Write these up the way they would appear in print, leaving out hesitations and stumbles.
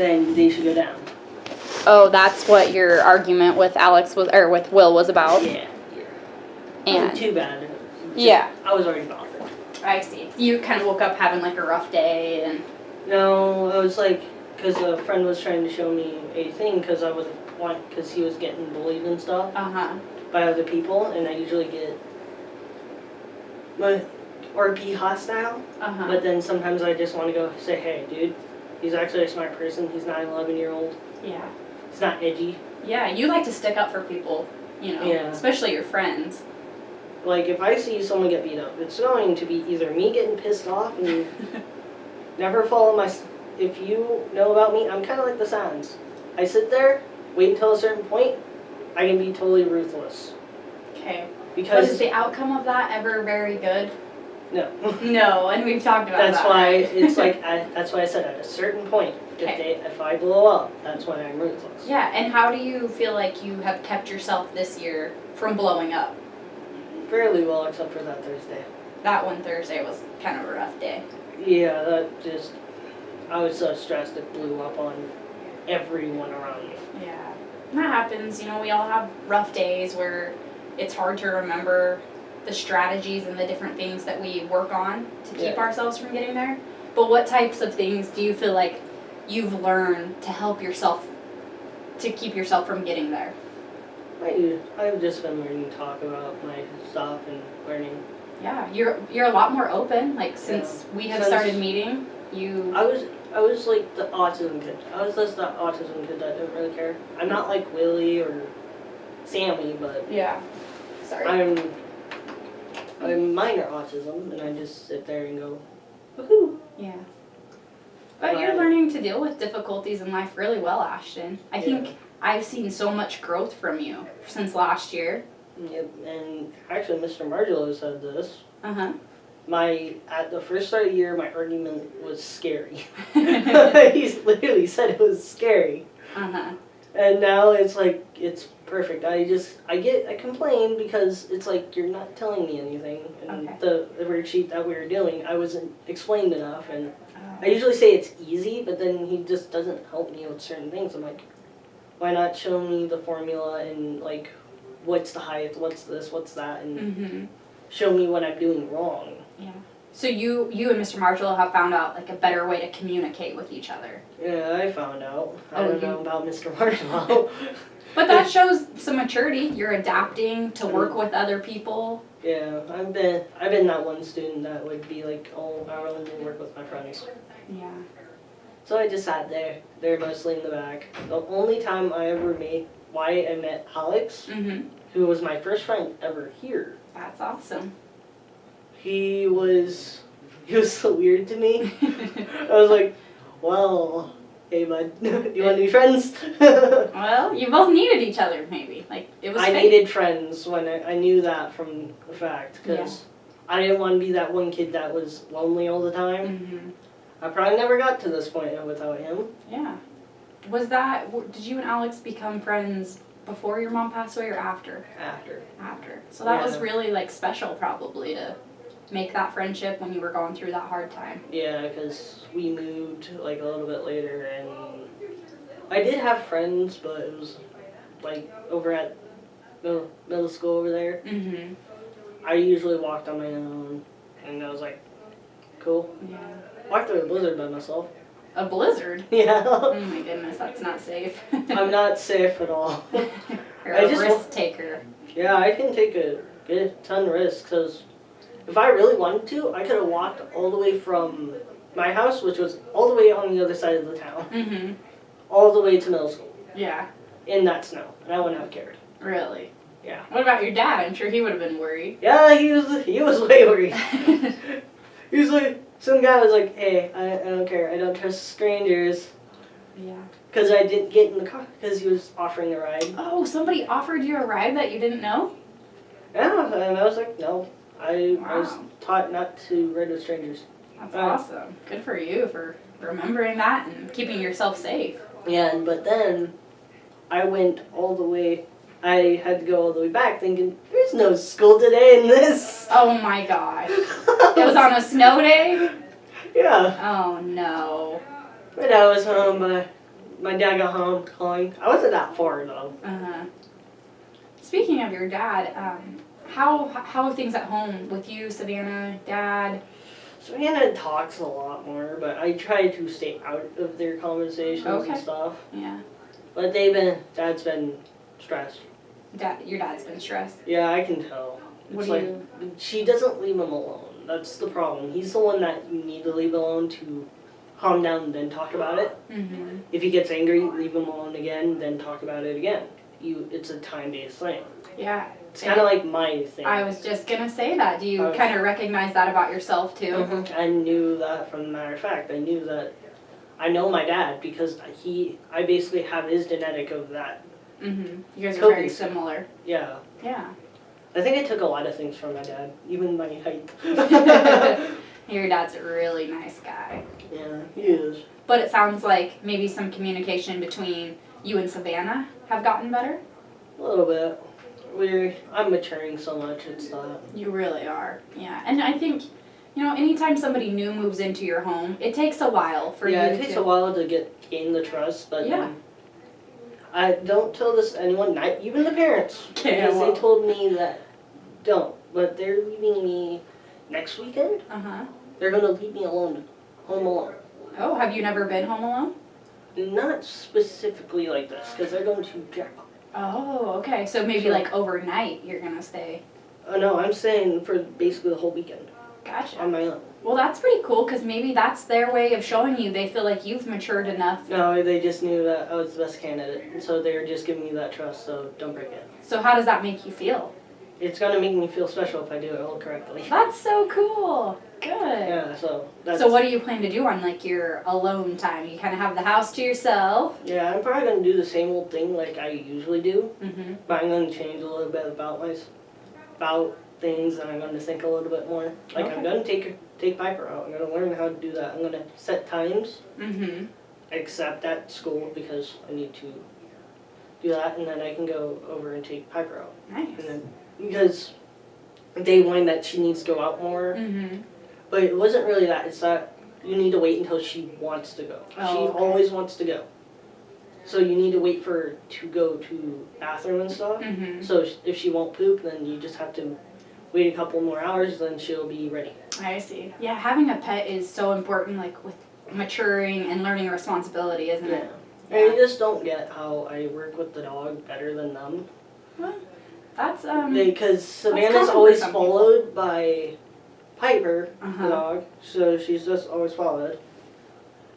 then they should go down. Oh, that's what your argument with Alex was, or with Will was about? Yeah. And Wasn't too bad. Yeah. I was already bothered. I see. You kind of woke up having like a rough day and... No, I was like, because a friend was trying to show me a thing because because he was getting bullied and stuff by other people, and I usually get or be hostile, but then sometimes I just want to go say, hey, dude, he's actually a smart person. He's not an 11-year-old. Yeah. He's not edgy. Yeah, you like to stick up for people, you know, especially your friends. Like, if I see someone get beat up, it's going to be either me getting pissed off and never follow my... If you know about me, I'm kind of like the Sands. I sit there, wait until a certain point, I can be totally ruthless. Okay. Because... Was the outcome of that ever very good? No. No, and we've talked about that. That's why it's like, that's why I said at a certain point, if I blow up, that's when I'm ruthless. Yeah, and how do you feel like you have kept yourself this year from blowing up? Fairly well, except for that Thursday. That one Thursday was kind of a rough day. Yeah, that just... I was so stressed it blew up on everyone around me. Yeah. That happens. You know, we all have rough days where it's hard to remember the strategies and the different things that we work on to keep ourselves from getting there. But what types of things do you feel like you've learned to help yourself, to keep yourself from getting there? I've just been learning to talk about my stuff and learning. Yeah, you're a lot more open. Like since we have started meeting, you. I was like the autism kid. I was just that autism kid that didn't really care. I'm not like Willie or Sammy, but yeah. Sorry. I'm minor autism, and I just sit there and go, woohoo. Yeah. But you're learning to deal with difficulties in life really well, Ashton. I think I've seen so much growth from you since last year. Yep, and actually Mr. Margelo said this. At the first start of the year, my argument was scary. He literally said it was scary. And now it's like, it's perfect. I complain because it's like, you're not telling me anything. And the worksheet that we were doing, I wasn't explained enough. And I usually say it's easy, but then he just doesn't help me with certain things. I'm like, why not show me the formula and like, what's the height, what's this, what's that, and show me what I'm doing wrong. Yeah. So you and Mr. Marshall have found out like a better way to communicate with each other. Yeah, I found out. I don't know about Mr. Marshall. But that shows some maturity. You're adapting to work with other people. Yeah, I've been that one student that would be like, oh, I only work with my friends. Yeah. So I just sat there mostly in the back. The only time I met Alex, who was my first friend ever here. That's awesome. He was so weird to me. I was like, well, hey bud, do you want to be friends? Well, you both needed each other, maybe. Like it was. I needed friends when I knew that from the fact, because I didn't want to be that one kid that was lonely all the time. I probably never got to this point without him. Yeah. Did you and Alex become friends before your mom passed away or after? After. So that was really like special probably to make that friendship when you were going through that hard time. Yeah, because we moved like a little bit later, and I did have friends, but it was like over at middle school over there. I usually walked on my own, and I was like, cool. Yeah. Walked through a blizzard by myself. A blizzard? Yeah. Oh my goodness, that's not safe. I'm not safe at all. You're a risk taker. Yeah, I can take a ton of risks, because if I really wanted to, I could have walked all the way from my house, which was all the way on the other side of the town, all the way to middle school. Yeah. In that snow, and I wouldn't have cared. Really? Yeah. What about your dad? I'm sure he would have been worried. Yeah, he was way worried. He was like, some guy was like, hey, I don't care, I don't trust strangers. Yeah. Because I didn't get in the car, because he was offering a ride. Oh, somebody offered you a ride that you didn't know? Yeah, and I was like, no. I was taught not to ride with strangers. That's awesome. Good for you for remembering that and keeping yourself safe. Yeah, but then I went all the way, I had to go all the way back thinking, there's no school today in this. Oh my gosh. It was on a snow day? Yeah. Oh no. But I was home by my dad got home calling. I wasn't that far though. Speaking of your dad, how are things at home with you, Savannah, Dad? Savannah talks a lot more, but I try to stay out of their conversations and stuff. Yeah. But Dad's been stressed. Your dad's been stressed? Yeah, I can tell. She doesn't leave him alone. That's the problem. He's the one that you need to leave alone to calm down and then talk about it. Mm-hmm. If he gets angry, leave him alone again, then talk about it again. It's a time-based thing. Yeah. It's kind of like my thing. I was just going to say that. Do you kind of recognize that about yourself, too? Mm-hmm. I knew that from the matter of fact. I knew that. I know my dad because I basically have his genetic of that. Mm-hmm. You guys are very similar. Yeah. Yeah. I think I took a lot of things from my dad, even my height. Your dad's a really nice guy. Yeah, he is. But it sounds like maybe some communication between you and Savannah have gotten better? A little bit. I'm maturing so much, it's not. You really are, yeah. And I think, anytime somebody new moves into your home, it takes a while for you to... Yeah, it takes a while to gain the trust, but I don't tell this to anyone, not even the parents. Because they told me that don't. But they're leaving me next weekend. They're going to leave me home alone. Oh, have you never been home alone? Not specifically like this, because they're going to jackpot. Oh, okay. So maybe like overnight you're going to stay. No, I'm staying for basically the whole weekend. Gotcha. On my own. Well, that's pretty cool, because maybe that's their way of showing you they feel like you've matured enough. No, they just knew that I was the best candidate, and so they're just giving me that trust, so don't break it. So how does that make you feel? It's going to make me feel special if I do it all correctly. That's so cool. Good. Yeah, so So what do you plan to do on, your alone time? You kind of have the house to yourself? Yeah, I'm probably going to do the same old thing like I usually do, but I'm going to change a little bit about things, and I'm going to think a little bit more. I'm going to take Piper out. I'm going to learn how to do that. I'm going to set times, except at school, because I need to do that, and then I can go over and take Piper out. Nice. And then, because they whine that she needs to go out more, but it wasn't really that. It's that you need to wait until she wants to go. She always wants to go. So you need to wait for her to go to bathroom and stuff. So if she won't poop, then you just have to wait a couple more hours, then she'll be ready. I see. Yeah, having a pet is so important, with maturing and learning a responsibility, isn't it? Yeah. I just don't get how I work with the dog better than them. Well, that's because Savannah's always followed by Piper, the dog, so she's just always followed.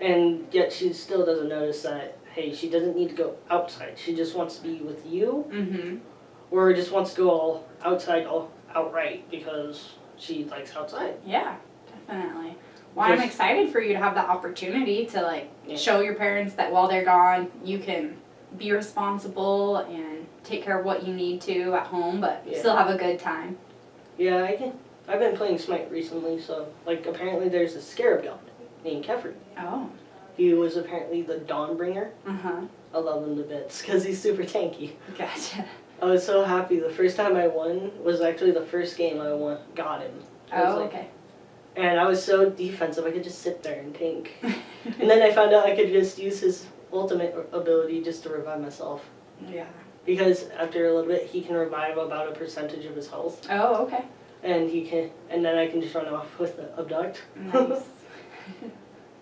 And yet she still doesn't notice that, hey, she doesn't need to go outside. She just wants to be with you, or just wants to go all outside, outright, because she likes outside. Yeah, definitely. Well, I'm excited for you to have the opportunity to, show your parents that while they're gone, you can be responsible and take care of what you need to at home, but still have a good time. Yeah, I can. I've been playing Smite recently, so, apparently there's a scarab god named Kefri. Oh. He was apparently the Dawnbringer. I love him to bits, because he's super tanky. Gotcha. I was so happy. The first time I won was actually the first game I got him. Okay. And I was so defensive, I could just sit there and tank. And then I found out I could just use his ultimate ability just to revive myself. Yeah. Because after a little bit, he can revive about a percentage of his health. Oh, okay. And then I can just run off with the abduct. Nice.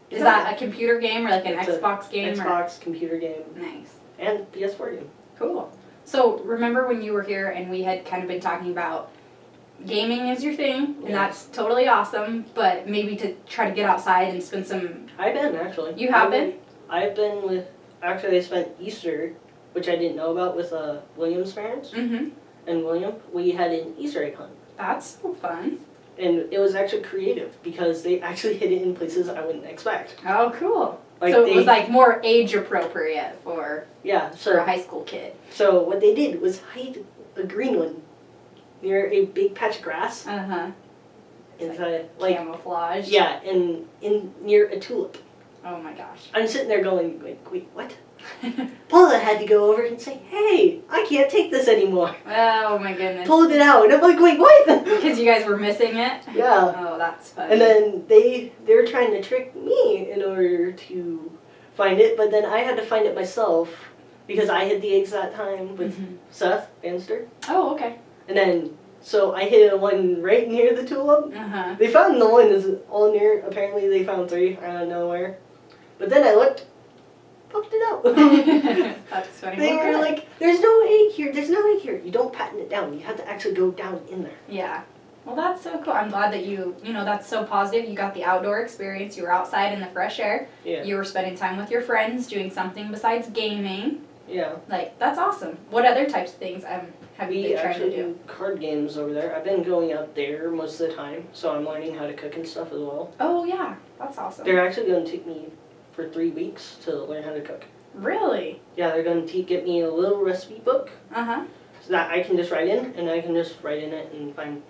Is that a computer game or an Xbox game? Xbox computer game. Nice. And PS4 game. Cool. So remember when you were here and we had kind of been talking about gaming is your thing, and that's totally awesome, but maybe to try to get outside and spend some... I've been, actually. You have been? I've been with... Actually, I spent Easter, which I didn't know about, with William's parents. And William, we had an Easter egg hunt. That's so fun. And it was actually creative, because they actually hid it in places I wouldn't expect. Oh, cool. So it was more age appropriate for a high school kid. So what they did was hide a green one near a big patch of grass. Inside, camouflage. Yeah, in near a tulip. Oh my gosh. I'm sitting there going, wait, what? Paula had to go over and say, hey, I can't take this anymore. Oh my goodness. Pulled it out, and I'm like, wait, what? Because you guys were missing it? Yeah. Oh, that's funny. And then they were trying to trick me in order to find it, but then I had to find it myself because I hit the eggs that time with Seth Bannister. Oh, okay. And then, so I hit one right near the tulip. They found the one that's all near. Apparently, they found 3 out of nowhere. But then I looked, popped it out. That's funny. They were like, "There's no egg here. There's no egg here. You don't patent it down. You have to actually go down in there." Yeah. Well, that's so cool. I'm glad that you know, that's so positive. You got the outdoor experience. You were outside in the fresh air. Yeah. You were spending time with your friends, doing something besides gaming. Yeah. Like, that's awesome. What other types of things have you been trying to do? We actually do card games over there. I've been going out there most of the time, so I'm learning how to cook and stuff as well. Oh, yeah. That's awesome. They're actually going to take me for 3 weeks to learn how to cook. Really? Yeah, they're going to get me a little recipe book. Uh-huh. So that I can just write in, and I can just write in it and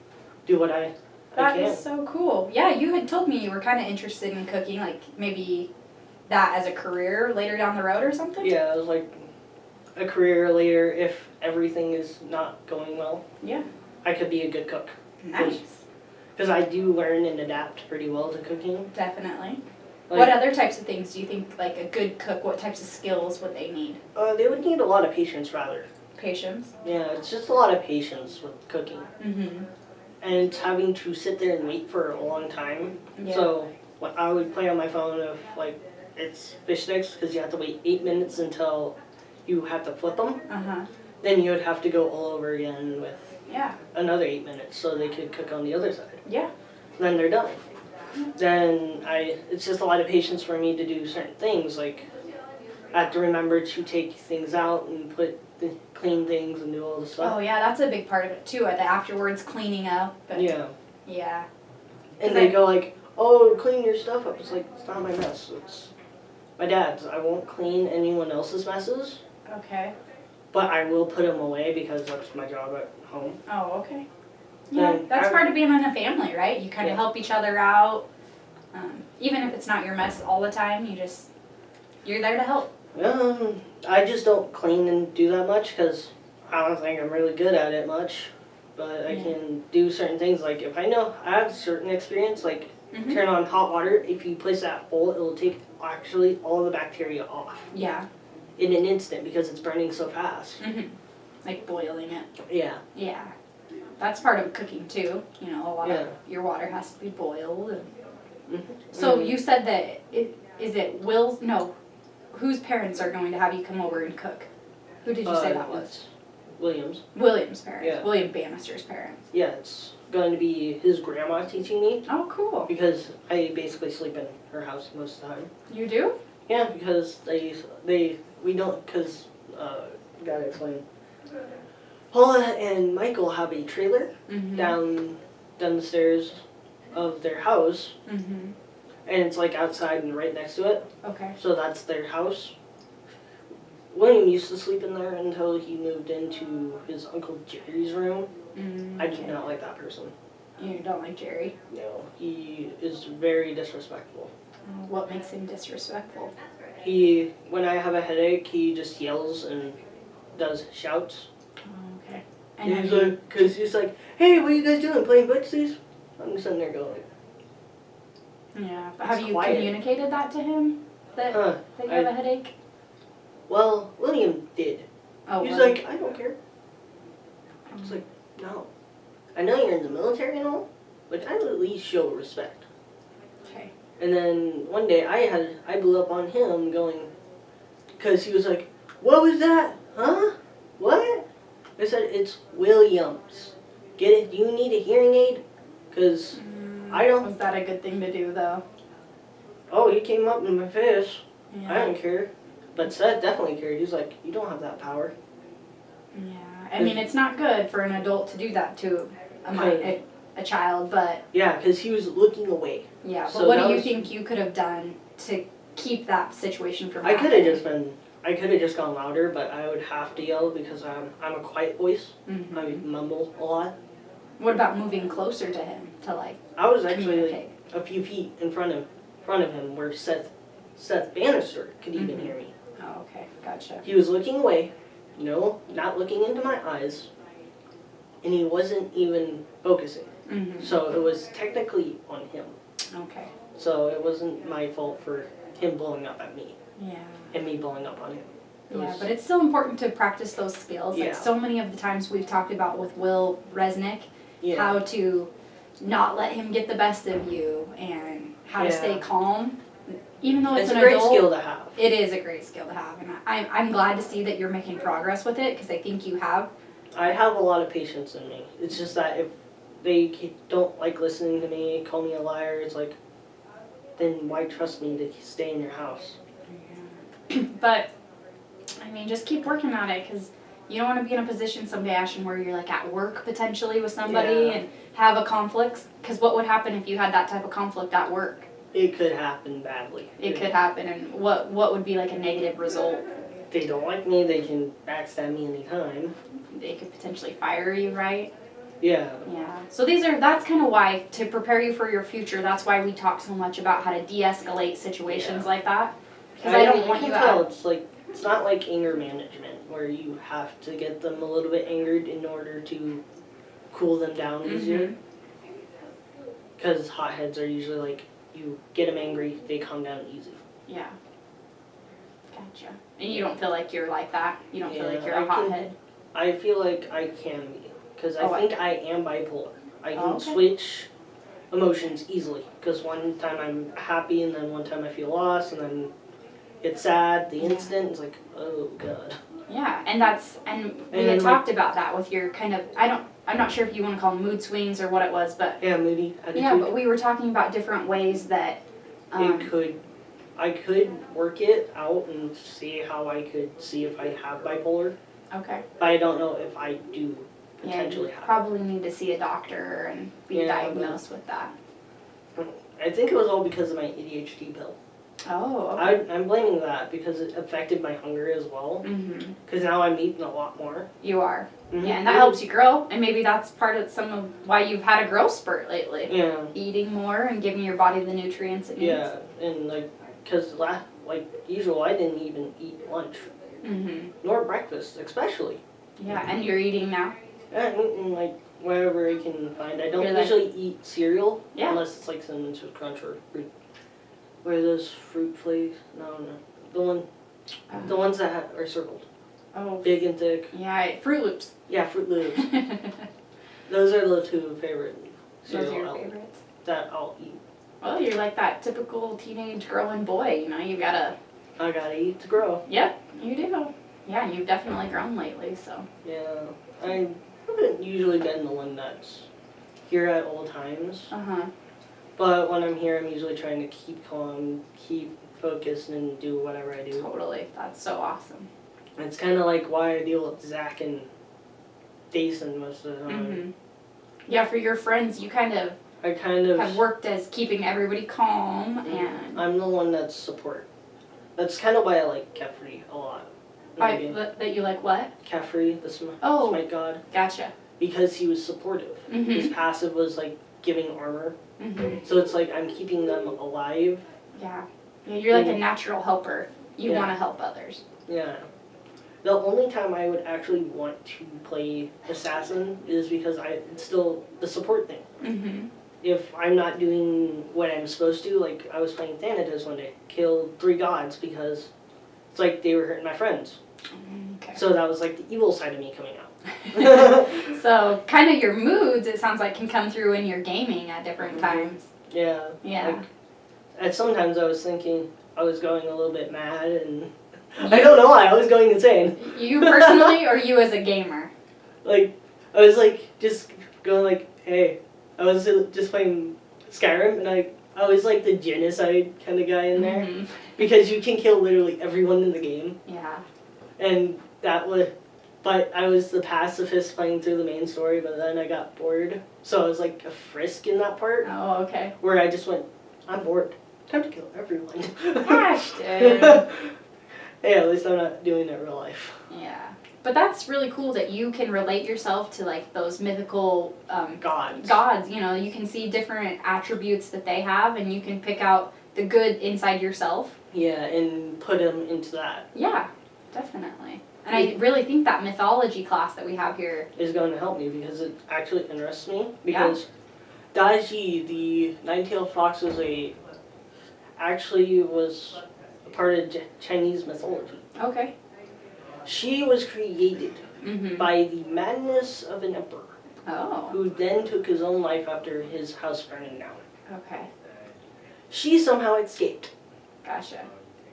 do what I can. That is so cool. Yeah, you had told me you were kind of interested in cooking, like maybe that as a career later down the road or something? Yeah, it was like a career later if everything is not going well. Yeah. I could be a good cook. Nice. Because I do learn and adapt pretty well to cooking. Definitely. Like, what other types of things do you think, like a good cook, what types of skills would they need? They would need a lot of patience, rather. Patience? Yeah, it's just a lot of patience with cooking. Mm-hmm. And it's having to sit there and wait for a long time. Yeah. So what I would play on my phone of, like, it's fish sticks, because you have to wait 8 minutes until you have to flip them. Uh-huh. Then you would have to go all over again with Yeah. another 8 minutes so they could cook on the other side. Yeah. Then they're done. Then it's just a lot of patience for me to do certain things. Like, I have to remember to take things out and clean things and do all the stuff. Oh, yeah, that's a big part of it, too, the afterwards cleaning up. Yeah. Yeah. And they go like, "Oh, clean your stuff up." It's like, it's not my mess. It's my dad's. I won't clean anyone else's messes. Okay. But I will put them away because that's my job at home. Oh, okay. Yeah, that's part of being in a family, right? You kind of help each other out. Even if it's not your mess all the time, you're there to help. I just don't clean and do that much because I don't think I'm really good at it much. But I can do certain things. Like, if I know I have certain experience, like turn on hot water, if you place that hole, it will take actually all the bacteria off. Yeah. In an instant because it's burning so fast. Like boiling it. Yeah. Yeah. That's part of cooking too. You know, a lot of your water has to be boiled. And So you said that whose parents are going to have you come over and cook? Who did you say that was? William's. William's parents. Yeah. William Bannister's parents. Yeah, it's going to be his grandma teaching me. Oh, cool. Because I basically sleep in her house most of the time. You do? Yeah, because we don't, because, gotta explain. Paula and Michael have a trailer down the stairs of their house. And it's like outside and right next to it. Okay. So that's their house. William used to sleep in there until he moved into his Uncle Jerry's room. I do not like that person. You don't like Jerry? No, he is very disrespectful. What makes him disrespectful? When I have a headache, he just yells and does shouts. Okay. And he's like, "Hey, what are you guys doing? Playing footsies?" I'm sitting there going. Yeah. But have you communicated that to him? That you have a headache? Well, William did. Oh, He's like, "I don't care." I was like, "No. I know you're in the military and all, but I would at least show respect." Okay. And then one day I blew up on him going, because he was like, "What was that? Huh? What?" I said, "It's Williams. Get it? Do you need a hearing aid? Because I don't." Was that a good thing to do, though? Oh, he came up in my face. Yeah. I don't care. But Seth definitely cared. He's like, "You don't have that power." Yeah. I mean, it's not good for an adult to do that to a child, but... Yeah, because he was looking away. Yeah, but so what do you think you could have done to keep that situation from happening? I could have just gone louder, but I would have to yell because I'm a quiet voice. I mumble a lot. What about moving closer to him to I was actually like a few feet in front of him where Seth Bannister could even hear me. Oh, okay, gotcha. He was looking away. No, not looking into my eyes. And he wasn't even focusing. So it was technically on him. Okay. So it wasn't my fault for him blowing up at me. Yeah. And me blowing up on him. Yeah, but it's still important to practice those skills. Like so many of the times we've talked about with Will Resnick, how to not let him get the best of you and how to stay calm. Even though it's an great adult, skill to have. It is a great skill to have, and I'm glad to see that you're making progress with it, because I think you have. I have a lot of patience in me. It's just that if they don't like listening to me, call me a liar, it's like, then why trust me to stay in your house? Yeah. But I mean, just keep working at it, because you don't want to be in a position someday, Ashton, where you're like at work potentially with somebody and have a conflict. Because what would happen if you had that type of conflict at work? It could happen badly. It could happen, and what would be like a negative result? If they don't like me, they can backstab me anytime. They could potentially fire you, right? Yeah. Yeah. So that's kind of why, to prepare you for your future, that's why we talk so much about how to de-escalate situations like that. Because I don't want you to. It's not like anger management where you have to get them a little bit angered in order to cool them down easier. Because hotheads are usually like, you get them angry, they calm down easy. Yeah. Gotcha. And you don't feel like you're like that? You don't feel like you're a hothead? I feel like I can be. Because I think I am bipolar. I can switch emotions easily. Because one time I'm happy, and then one time I feel lost, and then it's sad. The instant is like, oh god. Yeah, and we had talked about that with your kind of, I'm not sure if you want to call them mood swings or what it was, but yeah, moody attitude. Yeah, but we were talking about different ways that I could work it out and see how I could see if I have bipolar. Okay. But I don't know if I do potentially have. Probably need to see a doctor and be diagnosed with that. I think it was all because of my ADHD pill. Oh, okay. I'm blaming that because it affected my hunger as well. Because now I'm eating a lot more. You are. Yeah, and that helps you grow. And maybe that's part of some of why you've had a growth spurt lately. Yeah. Eating more and giving your body the nutrients it needs. Yeah, and because usual, I didn't even eat lunch. Nor breakfast, especially. Yeah, and you're eating now? Yeah, I'm eating whatever I can find. I don't usually eat cereal unless it's like Cinnamon Toast Crunch or fruit. What are those fruit flakes? No. The ones that are circled. Oh. Big and thick. Yeah, Fruit Loops. Yeah, Fruit Loops. Those are the two favorite cereal Those are your favorites? That I'll eat. Well, you're like that typical teenage girl and boy, you gotta... I gotta eat to grow. Yep, you do. Yeah, you've definitely grown lately, so... Yeah, I haven't usually been the one that's here at all times. But when I'm here, I'm usually trying to keep calm, keep focused, and do whatever I do. Totally. That's so awesome. It's kind of like why I deal with Zach and Jason most of the time. Yeah, for your friends, you kind of have worked as keeping everybody calm, and... I'm the one that's support. That's kind of why I like Kefri a lot. That you like what? Kefri, the Smite God. Gotcha. Because he was supportive. His passive was giving armor. So it's I'm keeping them alive. Yeah. You're like a natural helper. You want to help others. Yeah. The only time I would actually want to play Assassin is because it's still the support thing. If I'm not doing what I'm supposed to, I was playing Thanatos one day, killed 3 gods because it's they were hurting my friends. Okay. So that was the evil side of me coming out. So kind of your moods, it sounds like, can come through in your gaming at different times. Yeah. Yeah. At sometimes I was thinking I was going a little bit mad, and I don't know why I was going insane. You personally, or you as a gamer? I was just going hey, I was just playing Skyrim, and I was the genocide kind of guy in there because you can kill literally everyone in the game. Yeah. And that was. But I was the pacifist playing through the main story, but then I got bored. So I was a frisk in that part. Oh, okay. Where I just went, I'm bored. Time to kill everyone. Ashton! Hey, at least I'm not doing it in real life. Yeah. But that's really cool that you can relate yourself to those mythical gods. Gods, you can see different attributes that they have, and you can pick out the good inside yourself. Yeah, and put them into that. Yeah, definitely. And I really think that mythology class that we have here is going to help me because it actually interests me. Because Daiji, the nine-tailed fox, was part of Chinese mythology. Okay. She was created by the madness of an emperor. Oh. Who then took his own life after his house burning down. Okay. She somehow escaped. Gotcha.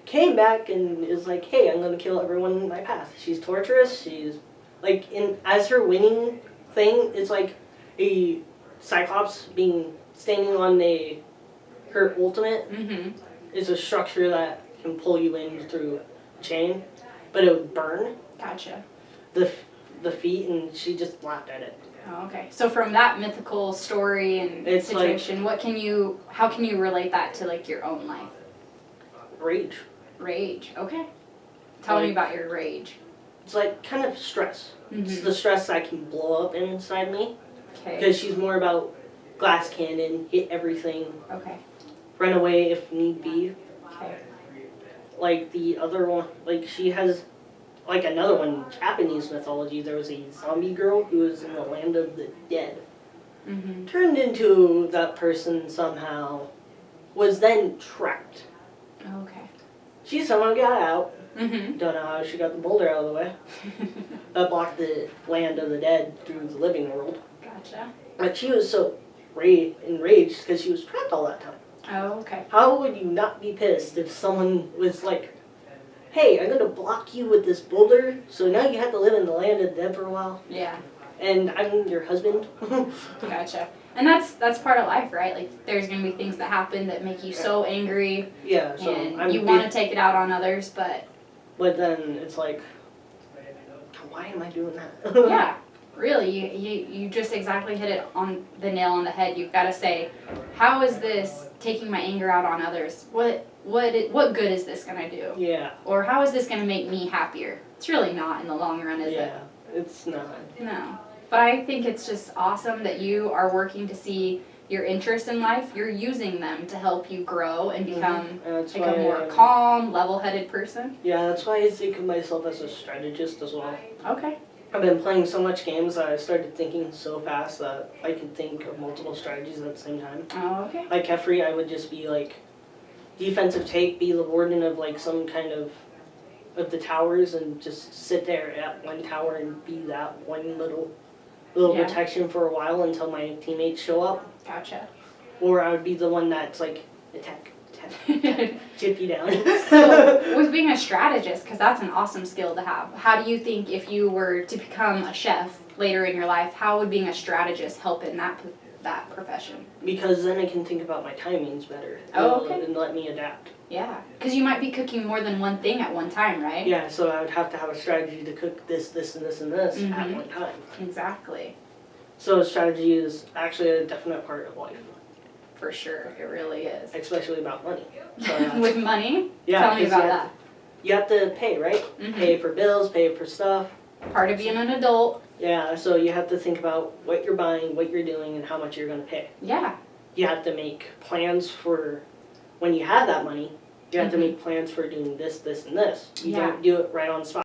Came back and is like, hey, I'm going to kill everyone in my path. She's torturous. She's like, as her winning thing, it's like a Cyclops standing on her ultimate. Is a structure that can pull you in through a chain, but it would burn. Gotcha. The feet, and she just laughed at it. Oh, okay. So from that mythical story and situation, how can you relate that to like your own life? Rage. Rage. Okay. Tell me about your rage. It's like kind of stress. It's the stress that can blow up inside me. Okay. Because she's more about glass cannon, hit everything. Okay. Run away if need be. Okay. Like the other one, like she has, like another one in Japanese mythology, there was a zombie girl who was in the land of the dead. Turned into that person somehow, was then trapped. Okay. She somehow got out. Don't know how she got the boulder out of the way. That blocked the land of the dead through the living world. Gotcha. But she was so enraged because she was trapped all that time. Oh, okay. How would you not be pissed if someone was like, hey, I'm going to block you with this boulder, so now you have to live in the land of the dead for a while? Yeah. And I'm your husband? Gotcha. And that's part of life, right? Like, there's going to be things that happen that make you so angry. Yeah, so and you want to take it out on others, but then it's like, why am I doing that? Yeah. Really, you just exactly hit it on the nail on the head. You've got to say, how is this taking my anger out on others? What good is this going to do? Yeah. Or how is this going to make me happier? It's really not in the long run, is it? Yeah, it's not. No. But I think it's just awesome that you are working to see your interests in life. You're using them to help you grow and become a more calm, level-headed person. Yeah, that's why I think of myself as a strategist as well. Okay. I've been playing so much games that I started thinking so fast that I could think of multiple strategies at the same time. Oh, okay. Like Kefri, I would just be like defensive take, be the warden of like some kind of the towers and just sit there at one tower and be that one little protection for a while until my teammates show up. Gotcha. Or I would be the one that's like, attack, chip you down. So, with being a strategist, because that's an awesome skill to have, how do you think if you were to become a chef later in your life, how would being a strategist help in that profession? Because then I can think about my timings better. Oh, okay. And let me adapt. Yeah, because you might be cooking more than one thing at one time, right? Yeah, so I would have to have a strategy to cook this, this, and this, and this at one time. Exactly. So strategy is actually a definite part of life. For sure, it really is. Especially about money. So with money? Yeah. Tell me about that. You have to pay, right? Pay for bills, pay for stuff. Part of being an adult. Yeah, so you have to think about what you're buying, what you're doing, and how much you're going to pay. Yeah. You have to make plans for when you have that money. You have to make plans for doing this, this, and this. You don't do it right on the spot.